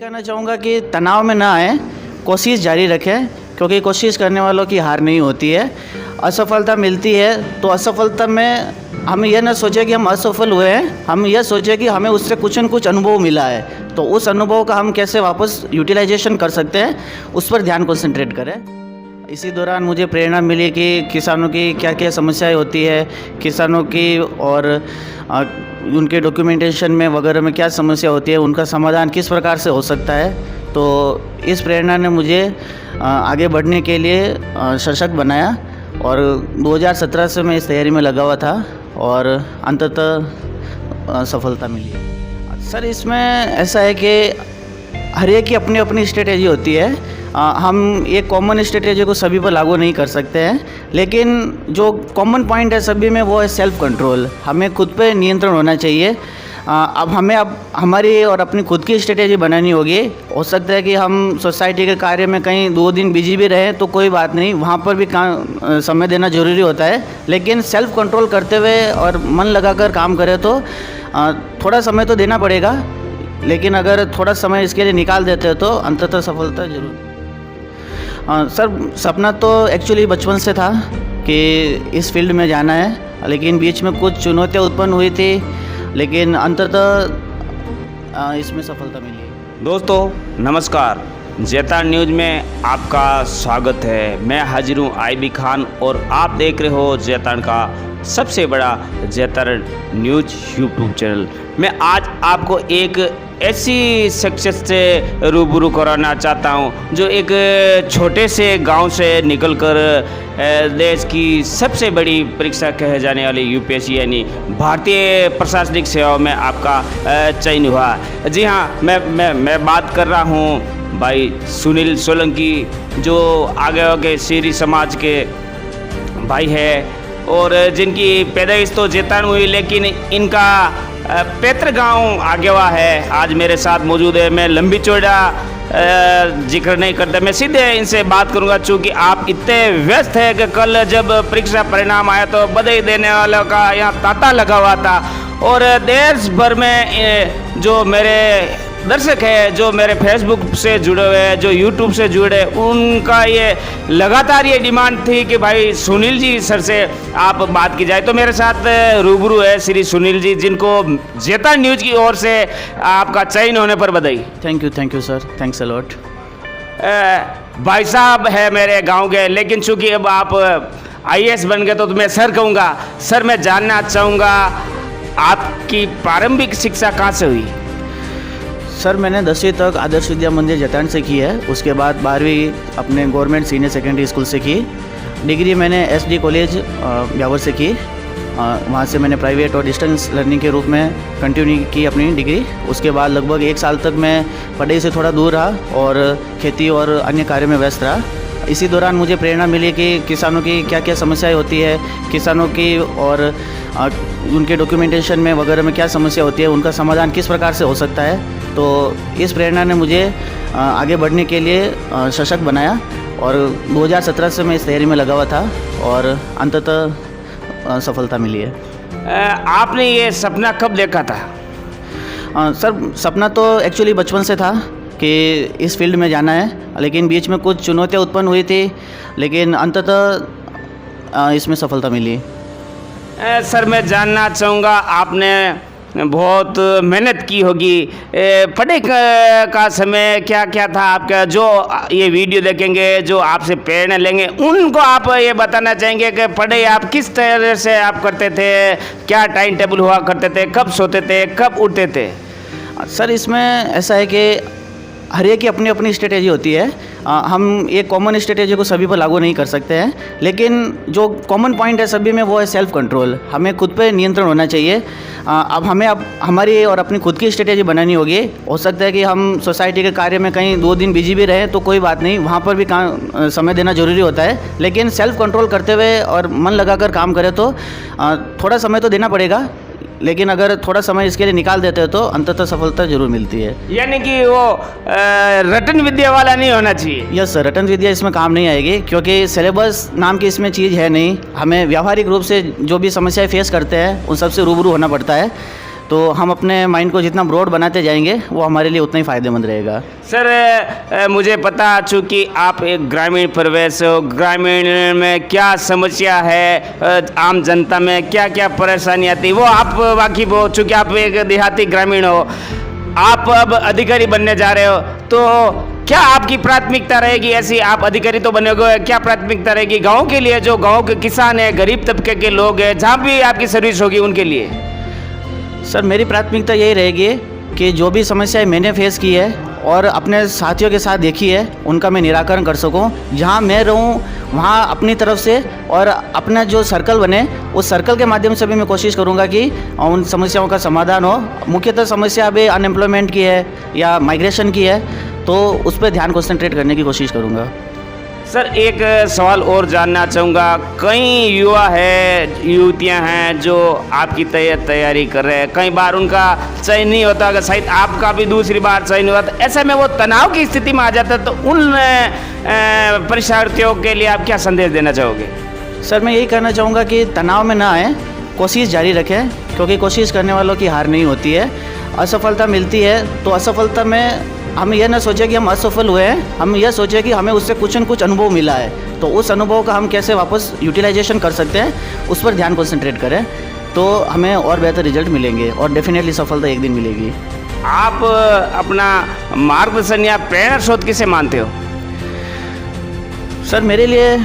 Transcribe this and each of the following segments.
कहना चाहूँगा कि तनाव में ना आए, कोशिश जारी रखें, क्योंकि कोशिश करने वालों की हार नहीं होती है। असफलता मिलती है तो असफलता में हम यह ना सोचें कि हम असफल हुए हैं, हम यह सोचें कि हमें उससे कुछ न कुछ अनुभव मिला है, तो उस अनुभव का हम कैसे वापस यूटिलाइजेशन कर सकते हैं, उस पर ध्यान कंसंट्रेट करें। इसी दौरान मुझे प्रेरणा मिली कि किसानों की क्या क्या समस्याएं होती है, किसानों की और उनके डॉक्यूमेंटेशन में वगैरह में क्या समस्या होती है, उनका समाधान किस प्रकार से हो सकता है। तो इस प्रेरणा ने मुझे आगे बढ़ने के लिए सशक्त बनाया और 2017 से मैं इस तैयारी में लगा हुआ था और अंततः सफलता मिली। सर, इसमें ऐसा है कि हर एक की अपनी अपनी स्ट्रेटेजी होती है। हम एक कॉमन स्ट्रेटेजी को सभी पर लागू नहीं कर सकते हैं, लेकिन जो कॉमन पॉइंट है सभी में वो है सेल्फ कंट्रोल। हमें खुद पे नियंत्रण होना चाहिए। अब हमारी और अपनी खुद की स्ट्रेटेजी बनानी होगी। हो सकता है कि हम सोसाइटी के कार्य में कहीं 2 दिन बिजी भी रहें तो कोई बात नहीं, वहाँ पर भी समय देना ज़रूरी होता है, लेकिन सेल्फ कंट्रोल करते हुए और मन लगाकर काम करें तो थोड़ा समय तो देना पड़ेगा, लेकिन अगर थोड़ा समय इसके लिए निकाल देते हैं तो अंततः सफलता जरूर। सर, सपना तो एक्चुअली बचपन से था कि इस फील्ड में जाना है, लेकिन बीच में कुछ चुनौतियाँ उत्पन्न हुई थी, लेकिन अंततः इसमें सफलता मिली। दोस्तों नमस्कार, जैतान न्यूज़ में आपका स्वागत है। मैं हाजिर हूँ आईबी खान और आप देख रहे हो जैतान का सबसे बड़ा जैतान न्यूज़ यूट्यूब चैनल। मैं आज आपको एक ऐसी शख्सियत से रूबरू कराना चाहता हूं जो एक छोटे से गांव से निकलकर देश की सबसे बड़ी परीक्षा कहे जाने वाली यूपीएससी यानी भारतीय प्रशासनिक सेवाओं में आपका चयन हुआ। जी हाँ, मैं बात कर रहा हूं भाई सुनील सोलंकी, जो आगे के सीरी समाज के भाई है और जिनकी पैदाइश तो जैतान हुई, लेकिन इनका पैतृक गांव आगेवा है। आज मेरे साथ मौजूद है। मैं लंबी चौड़ा जिक्र नहीं करता, मैं सीधे इनसे बात करूंगा, चूँकि आप इतने व्यस्त हैं कि कल जब परीक्षा परिणाम आया तो बधाई देने वालों का यहाँ तांता लगा हुआ था और देश भर में जो मेरे दर्शक है, जो मेरे फेसबुक से जुड़े हुए हैं, जो यूट्यूब से जुड़े, उनका ये लगातार ये डिमांड थी कि भाई सुनील जी सर से आप बात की जाए। तो मेरे साथ रूबरू है श्री सुनील जी, जिनको जैतान न्यूज़ की ओर से आपका चयन होने पर बधाई। Thank you sir, thanks a lot. भाई साहब है मेरे गाँव के, लेकिन चूँकि अब आप IAS बन गए तो मैं सर कहूँगा। सर, मैं जानना चाहूँगा आपकी प्रारंभिक शिक्षा कहाँ से हुई? सर, मैंने 10वीं तक आदर्श विद्या मंदिर जैतान से की है। उसके बाद 12वीं अपने गवर्नमेंट सीनियर सेकेंडरी स्कूल से की। डिग्री मैंने SD कॉलेज ब्यावर से की। वहाँ से मैंने प्राइवेट और डिस्टेंस लर्निंग के रूप में कंटिन्यू की अपनी डिग्री। उसके बाद लगभग 1 साल तक मैं पढ़ाई से थोड़ा दूर रहा और खेती और अन्य कार्य में व्यस्त रहा। इसी दौरान मुझे प्रेरणा मिली कि किसानों की क्या क्या समस्याएं होती है, किसानों की और उनके डॉक्यूमेंटेशन में वगैरह में क्या समस्या होती है, उनका समाधान किस प्रकार से हो सकता है। तो इस प्रेरणा ने मुझे आगे बढ़ने के लिए सशक्त बनाया और 2017 से मैं इस तैयारी में लगा हुआ था और अंततः सफलता मिली है। आपने ये सपना कब देखा था? सर, सपना तो एक्चुअली बचपन से था कि इस फील्ड में जाना है, लेकिन बीच में कुछ चुनौतियाँ उत्पन्न हुई थी, लेकिन अंततः इसमें सफलता मिली। सर, मैं जानना चाहूँगा, आपने बहुत मेहनत की होगी। पढ़ाई का समय क्या क्या था आपका? जो ये वीडियो देखेंगे, जो आपसे प्रेरणा लेंगे, उनको आप ये बताना चाहेंगे कि पढ़ाई आप किस तरह से आप करते थे, क्या टाइम टेबल हुआ करते थे, कब सोते थे, कब उठते थे? सर, इसमें ऐसा है कि हर एक की अपनी अपनी स्ट्रेटेजी होती है। हम एक कॉमन स्ट्रेटेजी को सभी पर लागू नहीं कर सकते हैं, लेकिन जो कॉमन पॉइंट है सभी में वो है सेल्फ कंट्रोल। हमें खुद पे नियंत्रण होना चाहिए। अब हमारी और अपनी खुद की स्ट्रेटेजी बनानी होगी। हो सकता है कि हम सोसाइटी के कार्य में कहीं 2 दिन बिजी भी रहें तो कोई बात नहीं, वहाँ पर भी समय देना ज़रूरी होता है, लेकिन सेल्फ कंट्रोल करते हुए और मन लगाकर काम करें तो थोड़ा समय तो देना पड़ेगा, लेकिन अगर थोड़ा समय इसके लिए निकाल देते हैं तो अंततः सफलता जरूर मिलती है। यानी कि वो रटन विद्या वाला नहीं होना चाहिए। यस सर, रटन विद्या इसमें काम नहीं आएगी, क्योंकि सिलेबस नाम की इसमें चीज़ है नहीं। हमें व्यावहारिक रूप से जो भी समस्याएं फेस करते हैं उन सबसे रूबरू होना पड़ता है। तो हम अपने माइंड को जितना ब्रॉड बनाते जाएंगे वो हमारे लिए उतना ही फ़ायदेमंद रहेगा। सर मुझे पता चूँकि आप एक ग्रामीण परिवेश हो, ग्रामीण में क्या समस्या है, आम जनता में क्या क्या परेशानी आती है वो आप वाकिफ हो। चूँकि आप एक देहाती ग्रामीण हो, आप अब अधिकारी बनने जा रहे हो, तो क्या आपकी प्राथमिकता रहेगी? ऐसी आप अधिकारी तो बनेगे, क्या प्राथमिकता रहेगी गाँव के लिए, जो गाँव के किसान हैं, गरीब तबके के लोग हैं, जहाँ भी आपकी सर्विस होगी उनके लिए? सर मेरी प्राथमिकता यही रहेगी कि जो भी समस्याएं मैंने फेस की है और अपने साथियों के साथ देखी है उनका मैं निराकरण कर सकूं। जहां मैं रहूं वहां अपनी तरफ से और अपना जो सर्कल बने उस सर्कल के माध्यम से भी मैं कोशिश करूंगा कि उन समस्याओं का समाधान हो। मुख्यतः समस्या अभी अनएम्प्लॉयमेंट की है या माइग्रेशन की है, तो उस पर ध्यान कंसंट्रेट करने की कोशिश करूँगा। सर एक सवाल और जानना चाहूँगा, कई युवा है, युवतियाँ हैं जो आपकी तैयारी कर रहे हैं, कई बार उनका चयन नहीं होता, अगर शायद आपका भी दूसरी बार चयन हुआ, तो ऐसे में वो तनाव की स्थिति में आ जाता है, तो उन परीक्षार्थियों के लिए आप क्या संदेश देना चाहोगे? सर मैं यही कहना चाहूँगा कि तनाव में ना आए, कोशिश जारी रखें, क्योंकि कोशिश करने वालों की हार नहीं होती है। असफलता मिलती है तो असफलता में हम यह ना सोचें कि हम असफल हुए हैं, हम यह सोचें कि हमें उससे कुछ न कुछ अनुभव मिला है, तो उस अनुभव का हम कैसे वापस यूटिलाइजेशन कर सकते हैं उस पर ध्यान कंसंट्रेट करें, तो हमें और बेहतर रिजल्ट मिलेंगे और डेफिनेटली सफलता एक दिन मिलेगी। आप अपना मार्गदर्शन या प्रेरणा स्रोत किसे मानते हो? सर मेरे लिए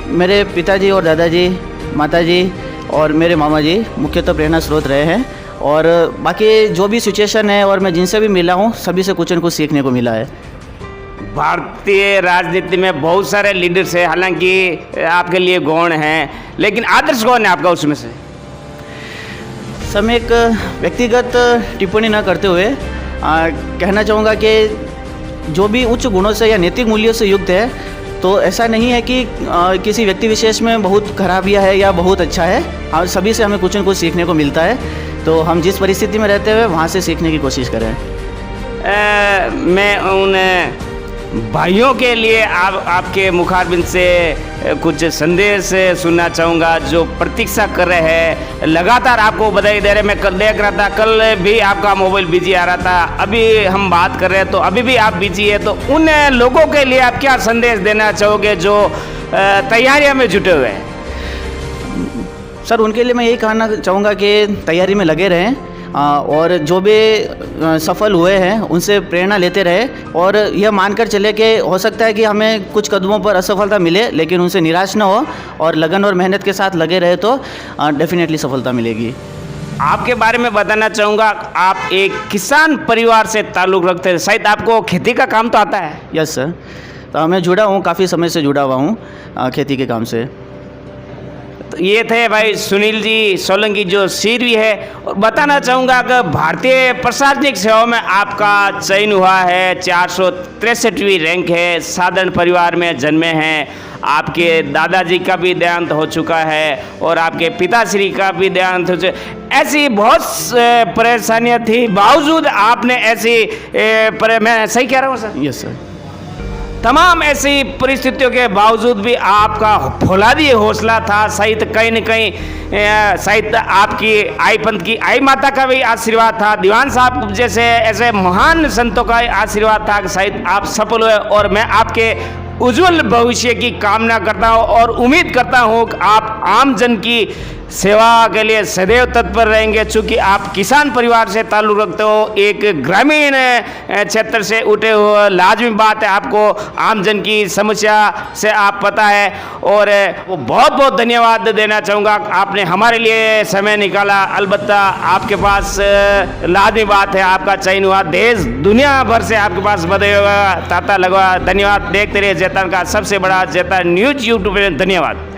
मेरे पिताजी और दादाजी, माताजी और मेरे मामा जी मुख्यतः प्रेरणा स्रोत रहे हैं, और बाकी जो भी सिचुएशन है और मैं जिनसे भी मिला हूँ सभी से कुछ न कुछ सीखने को मिला है। भारतीय राजनीति में बहुत सारे लीडर्स हैं, हालांकि आपके लिए गौण हैं, लेकिन आदर्श कौन है आपका उसमें से? सर मैं एक व्यक्तिगत टिप्पणी न करते हुए कहना चाहूँगा कि जो भी उच्च गुणों से या नैतिक मूल्यों से युक्त है, तो ऐसा नहीं है कि किसी व्यक्ति विशेष में बहुत खराबियाँ है या बहुत अच्छा है, सभी से हमें कुछ न कुछ सीखने को मिलता है, तो हम जिस परिस्थिति में रहते हुए वहाँ से सीखने की कोशिश करें। मैं उन भाइयों के लिए आपके मुखारबिंद से कुछ संदेश सुनना चाहूँगा जो प्रतीक्षा कर रहे हैं, लगातार आपको बधाई दे रहे। मैं कल देख रहा था, कल भी आपका मोबाइल बिजी आ रहा था, अभी हम बात कर रहे हैं तो अभी भी आप बिजी है, तो उन लोगों के लिए आप क्या संदेश देना चाहोगे जो तैयारियों में जुटे हुए हैं? सर उनके लिए मैं यही कहना चाहूँगा कि तैयारी में लगे रहें, और जो भी सफल हुए हैं उनसे प्रेरणा लेते रहे, और यह मानकर चले कि हो सकता है कि हमें कुछ कदमों पर असफलता मिले, लेकिन उनसे निराश न हो और लगन और मेहनत के साथ लगे रहे तो डेफिनेटली सफलता मिलेगी। आपके बारे में बताना चाहूँगा, आप एक किसान परिवार से ताल्लुक़ रखते हैं, शायद आपको खेती का काम तो आता है? यस सर, तो मैं जुड़ा हूँ, काफ़ी समय से जुड़ा हुआ हूँ खेती के काम से। तो ये थे भाई सुनील जी सोलंकी जो सीरवी है, और बताना चाहूँगा कि भारतीय प्रशासनिक सेवाओं में आपका चयन हुआ है, 463वीं रैंक है, साधारण परिवार में जन्मे हैं, आपके दादाजी का भी देहांत हो चुका है और आपके पिताश्री का भी देहांत हो चुका। ऐसी बहुत परेशानियाँ थी, बावजूद आपने ऐसी मैं सही कह रहा हूँ सर? Yes sir. तमाम ऐसी परिस्थितियों के बावजूद भी आपका फौलादी हौसला था, शायद कहीं न कहीं शायद आपकी आई पंथ की आई माता का भी आशीर्वाद था, दीवान साहब जैसे ऐसे महान संतों का आशीर्वाद था कि शायद आप सफल हुए, और मैं आपके उज्जवल भविष्य की कामना करता हूँ और उम्मीद करता हूँ कि आप आम जन की सेवा के लिए सदैव तत्पर रहेंगे। चूँकि आप किसान परिवार से ताल्लुक़ रखते हो, एक ग्रामीण क्षेत्र से उठे हुए, लाजमी बात है आपको आम जन की समस्या से आप पता है, और वो बहुत बहुत धन्यवाद देना चाहूँगा, आपने हमारे लिए समय निकाला। अलबत्ता आपके पास लाजमी बात है आपका चयन हुआ, देश दुनिया भर से आपके पास बधाई होगा, तांता लगा। धन्यवाद। देखते रहिए जैतान का सबसे बड़ा जैतान न्यूज यूट्यूब में। धन्यवाद।